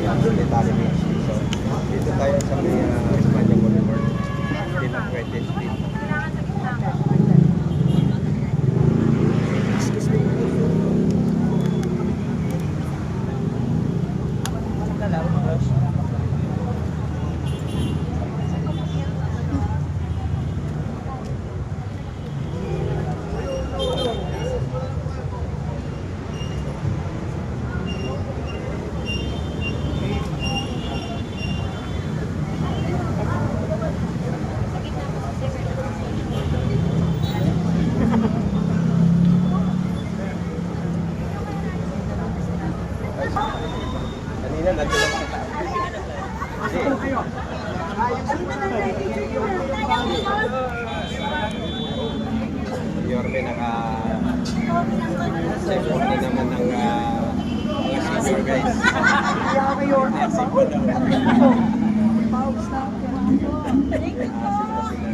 Secretary Beach. So, dito tayo sa may Espanya Boulevard. Din ang Puente Street. Kanina nandun lang kita. Yorme naka-check-up na naman ng mga senior guys. Nasipa daw.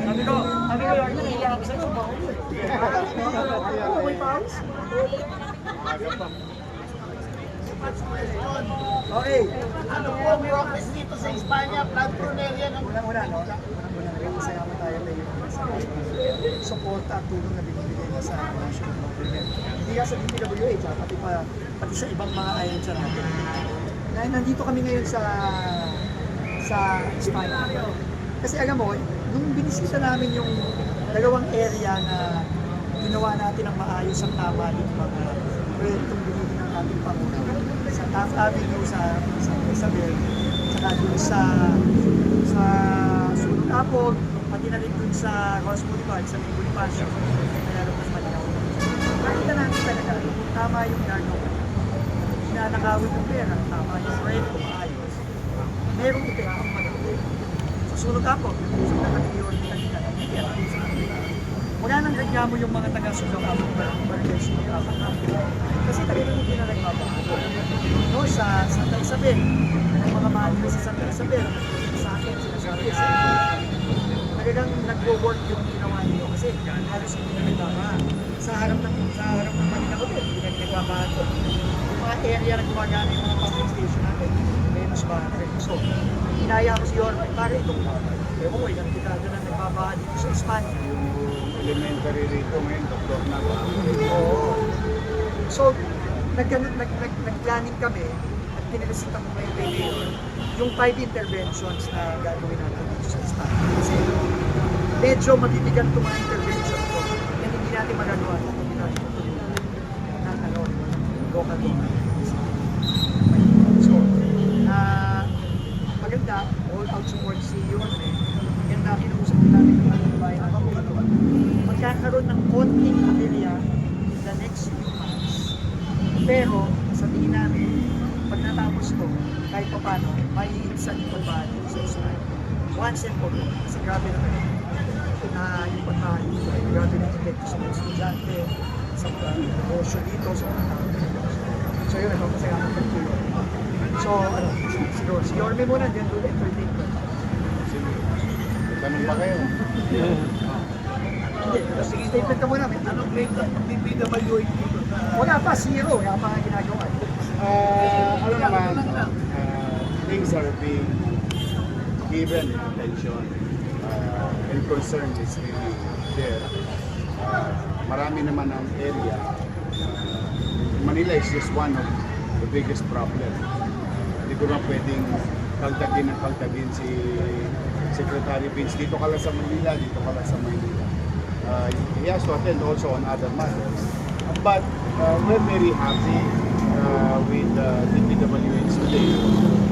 Sabi ko, Yorme, naiiyak ako sa'yo. May pause? Okay. Ano po ang progress dito sa Espanya? Flood prone area ng Unang-una, no? Unang-una, nagpasalamat tayo kay sa suporta at tulong na binibigay na sa national government. Hindi ka sa DPWH, pati sa ibang mga ahensya natin. Dahil nandito kami ngayon sa Espanya. Kasi alam mo, nung binisita namin yung dalawang area na ginawa natin ang maayos ang tama yung mga proyektong binili ng ating Pangulo sa Taft Avenue sa Isabel, saka dun sa Sulong Apog, pati na rin dun sa Ross Boulevard, sa May Bonifacio, kaya rin mas malinaw. Nakita natin talaga, tama yung gano'n. Hinanakawin yung pera, tama yung proyekto, maayos. Merong epekto maganda. Sa Sulong Apog, gusto na nag-iyon kanina, wala nang reklamo yung mga taga-Sulong Apog, barangay Sulong Apog. Kasi talagang hindi na nagbabago. No, sa Santa Isabel, ang mga mahal sa Santa Isabel, sa akin, sinasabi sa talagang nagwo-work yung ginawa niyo kasi halos hindi na nagbabago. Sa harap ng Manila Hotel, hindi na nagbabago. Yung mga area na gumagana yung mga pumping station natin, menos ba rin. So, inaya ko si Yorme para itong ewan ko, ilang dekada na nagbabago dito sa Espanya. Elementary rito ngayon, doktor na ba? Oo. So, nag-planning kami at pinilisita ko ngayon kay Mayor yung 5 interventions na gagawin natin dito sa Espanya. Kasi medyo mabibigat itong mga intervention ko na hindi natin magagawa ng local government. So, maganda, all out support si Yorme. Maganda, kinausap namin ng mga bayan na Pamulo. Magkakaroon ng konting aberya in the next few months. Pero, sa tingin namin, pag natapos to, kahit pa paano, may iinsan yung pagbahan sa Espanya. Once and for all, kasi grabe naman na yung pagbahan dito, grabe na epekto sa mga estudyante, sa mga negosyo dito, sa mga tao. So yun, nagpapasalamat ng tuyo. So, siguro, si Yorme muna, then do entertain ko. Tanong ba kayo? Hindi, statement ka muna. anong grade ng DPWH dito sa Wala pa, zero. Wala pa nga ginagawa. Ano naman, things are being given attention and concern is really there. Marami naman ang area. Manila is just one of the biggest problem. Hindi ko na pwedeng pagtagin si Secretary Vince. Dito ka lang sa Manila, dito ka lang sa Manila. He has to attend also on other matters. But we're very happy with DPWH today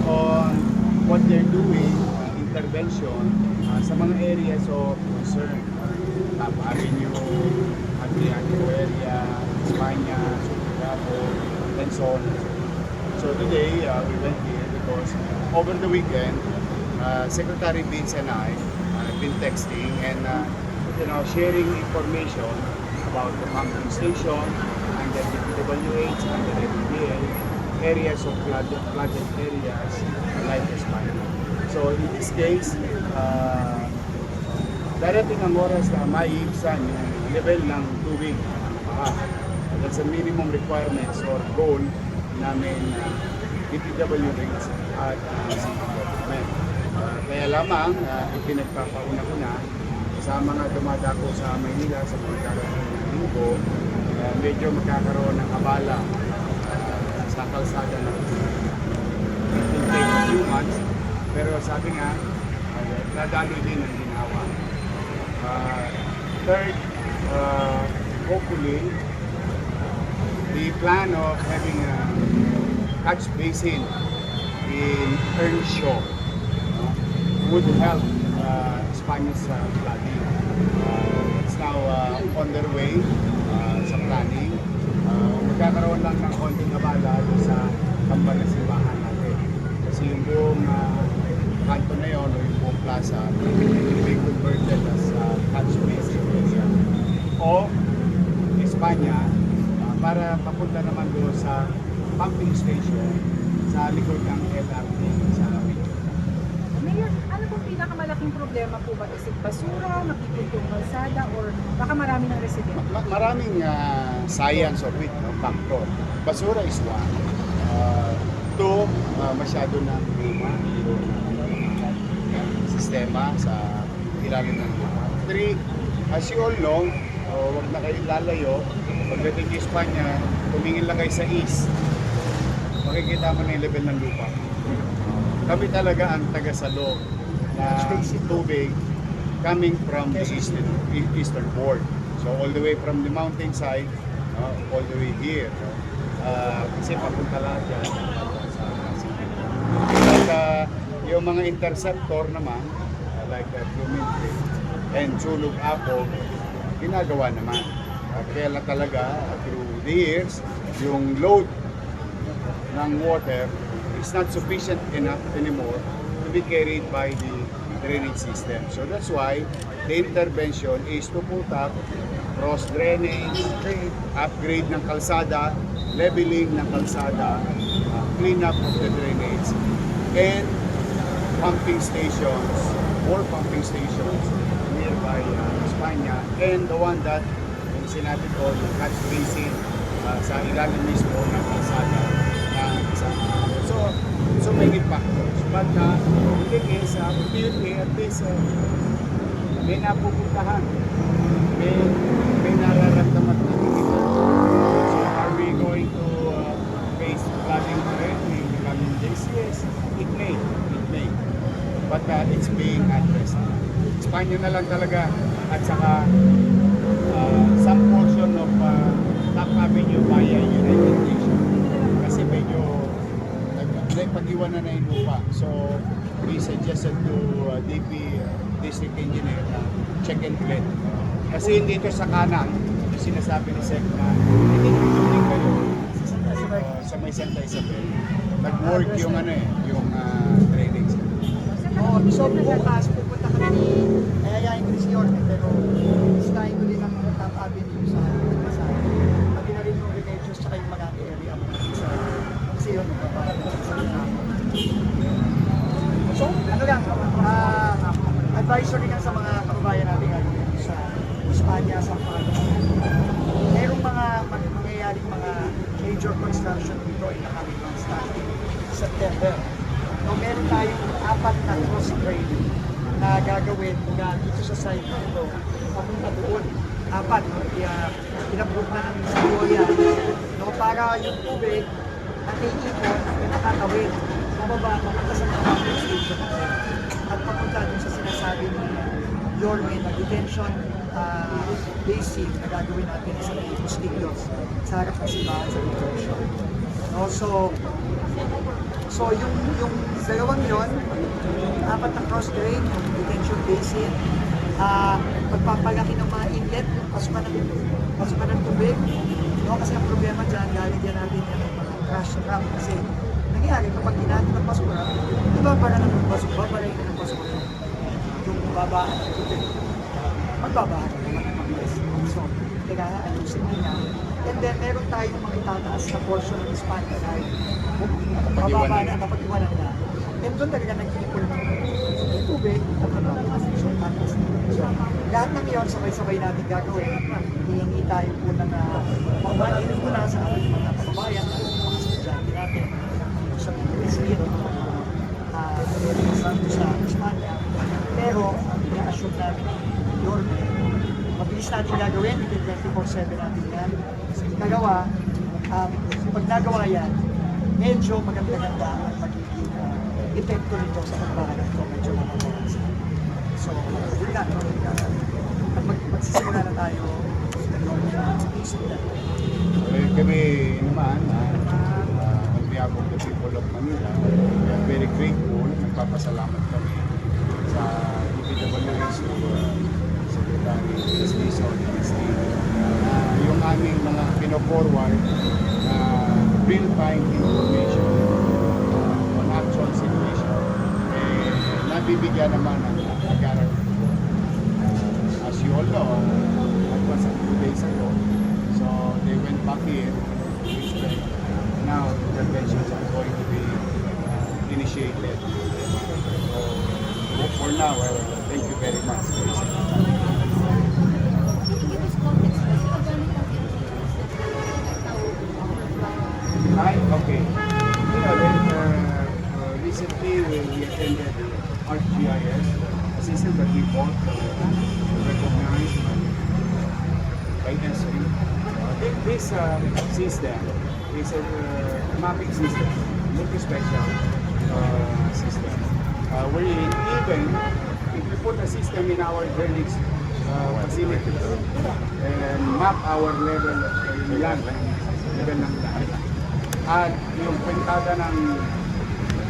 on what they're doing, intervention sa mga areas of concern. Taft Avenue, Adriano area, Espanya, Subiaco, and so on. So today we went here because over the weekend, Secretary Vince and I have been texting and sharing information about the pumping station and the DPWH and the DPL areas of flooded areas like Espanya. So in this case, darating ang oras na maiibsan yung level ng tubig. That's the minimum requirements or goal namin DPWH at city government. Kaya lamang ipinagpapauna ko na sa mga dumadako sa Maynila sa mga darating na linggo, medyo magkakaroon ng abala sa kalsada ng it will take a few months, pero sabi nga, nadalo din ang ginawa. Third, hopefully, the plan of having a catch basin in Earnshaw would help Spanish flooding. It's now on their way sa planning. Magkakaroon lang ng konting abala sa kambal na simbahan natin. Kasi yung buong kanto na yun o yung buong plaza will be converted as catch basin area. O Espanya, para papunta naman doon sa pumping station sa likod ng LRT sa Maynila. Mayor, ano pong pinakamalaking problema po ba? Is it basura, magpipintong kalsada, or baka marami ng residente? Maraming science of it, no, factor. Basura is one. Two, masyado ng luma yung sistema sa ilalim ng lupa. Three, as you all know, huwag na kayo lalayo. Pagdating sa Espanya, tumingin lang kayo sa east. Makikita mo na yung level ng lupa. Kami talaga ang taga-salog na tubig coming from the eastern port. So all the way from the mountainside, all the way here. Kasi papunta lahat yan sa city. But yung mga interceptor naman, like Blumentritt and Sulog Apo, ginagawa naman. Kaya lang talaga, through the years, yung load ng water is not sufficient enough anymore to be carried by the drainage system. So that's why the intervention is to put up cross drainage, upgrade ng kalsada, leveling ng kalsada, clean up of the drainage, and pumping stations, more pumping stations nearby Espanya, and the one that yung sinabi ko, yung catch basin sa ilalim mismo ng kalsada ng Isabela. So many factors. But the thing is, until at least may napupuntahan, may nararamdaman na dito. So are we going to face flooding already in the coming days? Yes, it may. But it's being addressed. Espanya na lang talaga at saka some portion of Top Avenue via United Nations. Kasi medyo pag-iwanan na yung lupa. So we suggested to DP District Engineer na check and clean. Kasi dito sa kanan, sinasabi ni Sec na hindi nagtuloy kayo sa may Santa Isabel. Nag-work yung yung drainage. So bukas pupunta kami ni ayayain ko si Yorme, pero istahin ko din ang Top Avenue sa Pasay. Pati na rin yung Remedios tsaka yung Magati area mo sa kasi yun, so ano lang, advisory lang sa mga kababayan natin ngayon sa Espanya, sa merong mga mangyayaring mga major construction dito ay nakalimutan starting September. So, meron tayong 4 na cross drain na gagawin mula dito sa side nito papunta doon. 4, no? Pinapprove na ng Sayoya. No, para yung tubig na iipon ay nakakawin. Mababa, papunta sa mga pumping station at papunta dun sa sinasabi ni Yorme na detention basin na gagawin natin sa Bustillos sa harap ng simbahan sa detention. No, so yung dalawang yun, yung 4 na cross drain, yung detention basin, pagpapalaki ng mga inlet, pasukan ng tubig. No, kasi ang problema dyan, lalagyan natin yan ng mga crash ramp kasi nangyari kapag ginamit ng basura, ibabara na ng basura, babarayin na ng basura yung babaan ng tubig. Magbabahan naman ng mabilis. So, kailangan ayusin niya. And then, meron tayong mga itataas na portion ng Espanya dahil mababa na, mapag-iwanan na. And doon talaga nag-ipon ng tubig at mababa. So, lahat ng yun, sabay-sabay natin gagawin. Hihingi tayo po ng paumanhin muna sa ating mga kababayan at mga estudyante natin sa namin ni Yorme, mabilis natin gagawin, within 24/7 natin yan. Nagawa, pag nagawa yan, medyo maganda-ganda ang magiging epekto nito sa pagbahalag ko, medyo mamabawasan. So, yun nga, no? At magsisimula na tayo sa isip na. Kami naman, on behalf of the people of Manila, we are very grateful. Nagpapasalamat kami sa DPWH Secretary Leslie yung aming mga pino-forward na real-time information on actual situation, nabibigyan naman ng guarantee. As you all know, that was a few days ago. So they went back here, which then now interventions are going to be initiated. So for now, thank you very much. Hi, okay. You know, then, recently we attended ArcGIS, a system that we bought recognized by ESRI. This system is a mapping system, multi-spectral system, wherein even if we put a system in our drainage facilities and map our level ng land, level ng land, at yung kwentada ng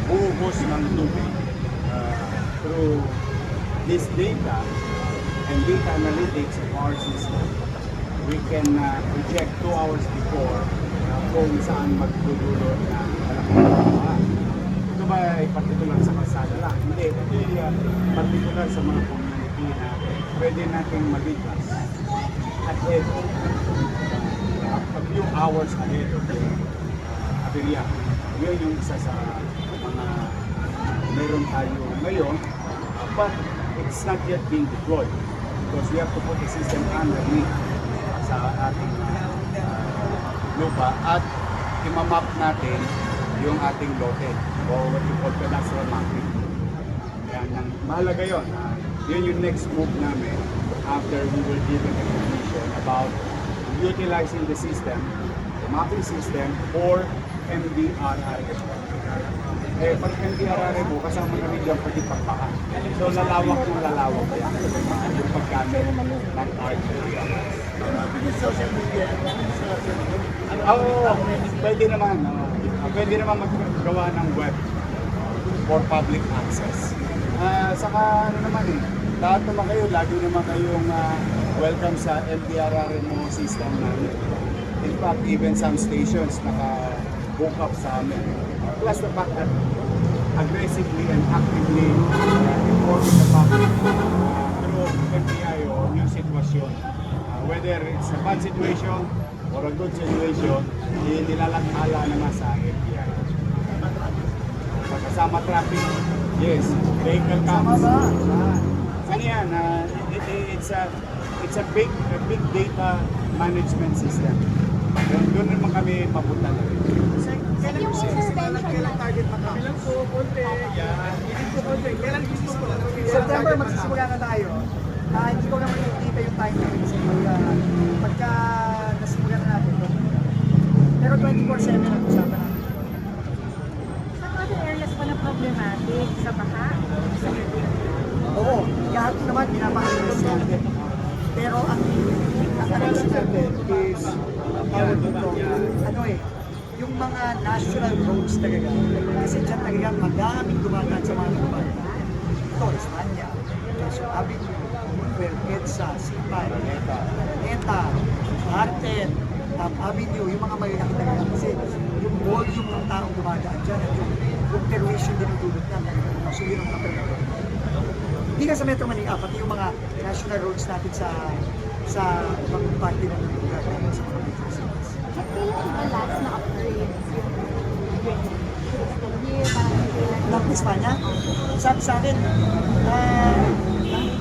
buhos ng tubig through this data and data analytics of our system, we can project 2 hours before kung saan magdudulo na malaking pagbaha. Ito ba ay particular sa kalsada lang? Hindi, ito ay particular sa mga community na pwede nating maligtas ahead of a few hours ahead of the aberya. Yun yung isa sa mga meron tayo ngayon, but it's not yet being deployed because we have to put the system underneath sa ating lupa at imamap natin yung ating lote o what you call cadastral mapping. Yan, mahalaga yun. Yun yung next move namin after we were given information about utilizing the system, the mapping system for MDRRM. Pag MDRRM mo, kasama na rin yung pati pagpaka. So lalawak yan. Yung paggamit ng RGIS. Social media, Pwede naman. Pwede naman maggawa ng web for public access. Saka ano naman lahat naman kayo, lagi naman kayong welcome sa MDRRM system namin. In fact, even some stations naka-hook up sa amin. Plus the fact that aggressively and actively informing the public through MPIO yung sitwasyon. Whether it's a bad situation or a good situation, nilalathala naman sa MPIO. Kasama traffic, yes, vehicle counts. Ano yan? It's a big data management system. Doon naman kami papunta na rin. Yung intervention target makabilang po, konti, yan, hindi po konti, kailan gusto po? September magsisimula na tayo. Hindi ko naman dito yung timeline kasi pagka nasimula na natin. Pero 24/7 ang usapan natin. Sa other areas pa na problematic, sa baha, sa Oo, lahat naman pinapakalis natin. Pero ang analysis natin is tawag dito, yung mga national roads talaga. Kasi dyan talaga madaming dumadaan sa mga lugar. Ito, Espanya, Quezon Avenue, EDSA, Sipay, Neta, Arten, Avenue, yung mga malalaki talaga. Kasi yung volume ng taong dumadaan dyan at yung permission din ang dulot niya. So yun ang kapag. Hindi ka sa Metro Manila, pati yung mga national roads natin sa ibang parte ng lugar sa mga metro cities. At kailan ba last na upgrade yung year, Lang Espanya, sabi sa akin,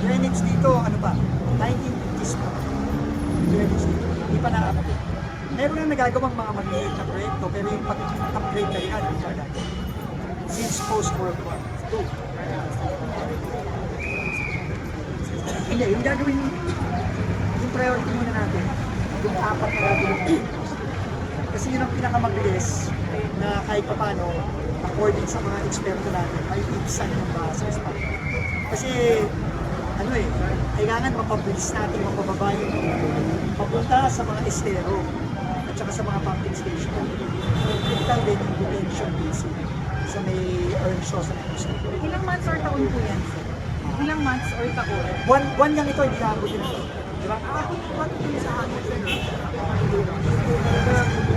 drainage dito, 1950s pa. Drainage dito, hindi pa na-upgrade. Meron na nagagawang mga maliliit na proyekto, pero yung pag-upgrade na yan, hindi pa natin. Since post-World War II. Hindi, yung gagawin, yung priority muna natin, yung apat na gagawin. Kasi yun ang pinakamabilis na kahit pa paano, according sa mga eksperto natin, may ibsan yung sa spot. Kasi, ano eh, kailangan mapabilis natin, mapababa yung papunta sa mga estero at saka sa mga pumping station. Critical din yung detention basin sa may Earnshaw sa Puso. Ilang months or taon po yan, sir? Ilang months or taon? One lang ito, hindi naabot yun. Di ba? One din sa akin.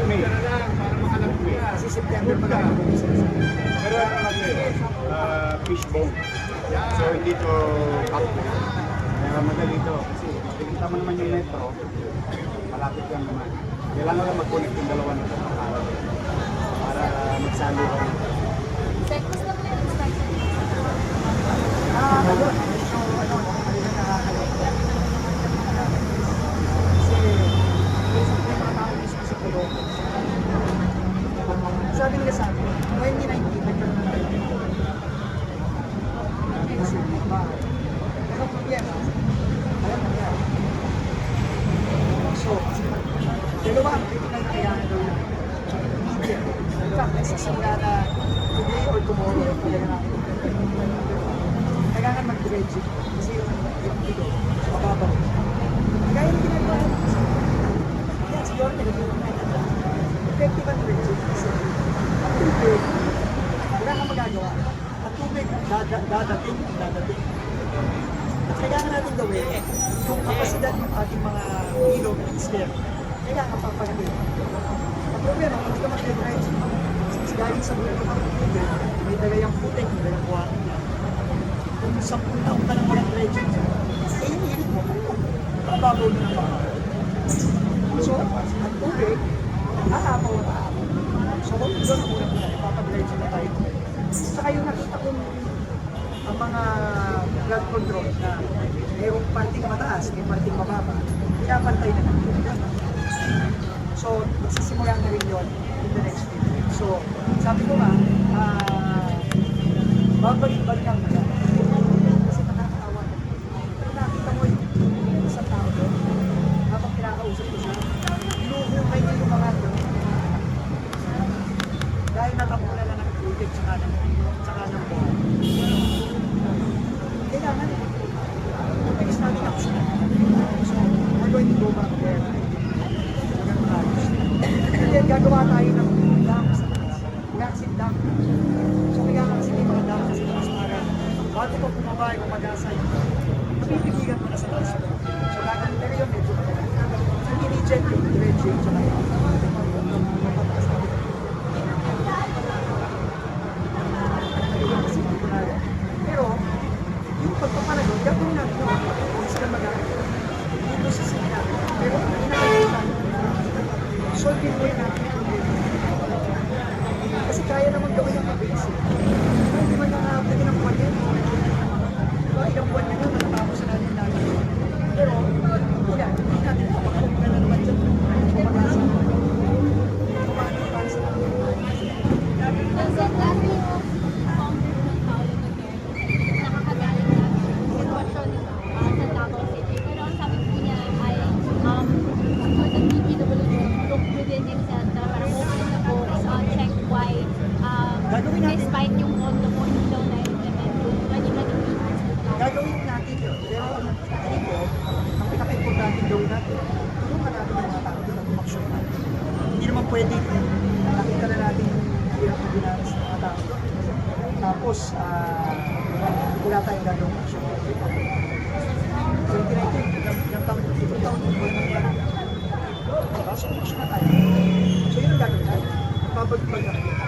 May, para makalap May. Kasi September pa lang. Pero ano kasi, fishbone. So hindi to pack. Kaya madali to. Kasi makikita mo naman yung metro, malapit lang naman. Kailangan lang mag-connect yung dalawa nito para magsalo ka. Ayun. So, ano na nakakalimutan. Kasi, minsan may mga tao mismo sa kulong. Sabi nila sa akin, 2019, nagkaroon na tayo. Kasi, ba, pero problema, alam mo yan. So, dalawa ang critical kailangan gawin. Immediate. In fact, nagsisimula na today or tomorrow, talaga natin. Kailangan mag-dredging kasi yung dito, mababaw. Kaya yung ginagawa natin kasi, yan, siguro nagagawin natin na effective ang dredging kasi ang tubig, wala kang magagawa. Ang tubig, dadating. At kailangan natin gawin yung kapasidad ng ating mga ilog at ister. Kailangan papagaling. Ang problema, kung hindi ka mag-dredging, since galing sa buhay ng tubig, may dalayang putik, may dalayang buhatin niya. Kung 10 taon ka nang walang dredging, eh yung hilig mo, mababaw na ng baka. So, ang tubig, aapaw at aapaw. So, kung doon ang unang na, ipapag-dredging na tayo. Saka yung nakita kong ang mga flood control na mayroong parting mataas, may parting mababa, pinapantay na natin. So, magsisimulan na rin yun in the next few weeks. So, sabi ko nga, babalik-balikan mo yan. Kasi nakakaawa. Pero nakita mo yung isang tao doon, habang kinakausap ko siya, inuhukay niya yung mga doon. Dahil natapunan na ng tubig tsaka ng buhay. Kailangan, nagis natin ako sila. So, we're going to go back there. And then, gagawa tayo ng dam sa taas. Maxim dam. So, kaya kasi may mga dam kasi taas para bago pa bumaba yung mag-asay, mapipigilan mo na sa taas. So, gagawin pero yun, medyo matagal. So, intelligent yung dredging, tsaka yung mapataas natin. Pero, yung pagpapalagot, gagawin natin yun. Kung sila mag-aagay. Dito sa sila. Pero, inagay natin. Solve mo yung natin yung problema. Kasi kaya naman gawin yung mabilis. Hindi man nakakapagin ng buwan yan. Diba, ilang buwan na yun, matatapos na natin natin. Pero, hindi natin kapag-kumpa na naman dyan. Pumagasa. Pumanin para sa natin. Nakakagaling na sitwasyon sa Davao City. Pero ang sabi po niya ay for the DPWH look within himself na parang open na po is on check why Gagawin natin. despite yung condo po hindi daw na-implement yung many features. Gagawin natin yun. Pero ang tingin ko, ang pinaka-importante gawin natin, tulungan natin yung mga tao doon na tumaksyon natin. Hindi naman pwede, nakita na natin yung hirap na dinaras ng mga tao doon. Tapos, wala tayong gagawin action. So, yung tinayin, yung taon, wala nang gagawin. So, tumaksyon na tayo. So, yun ang gagawin natin. Babag-bag natin.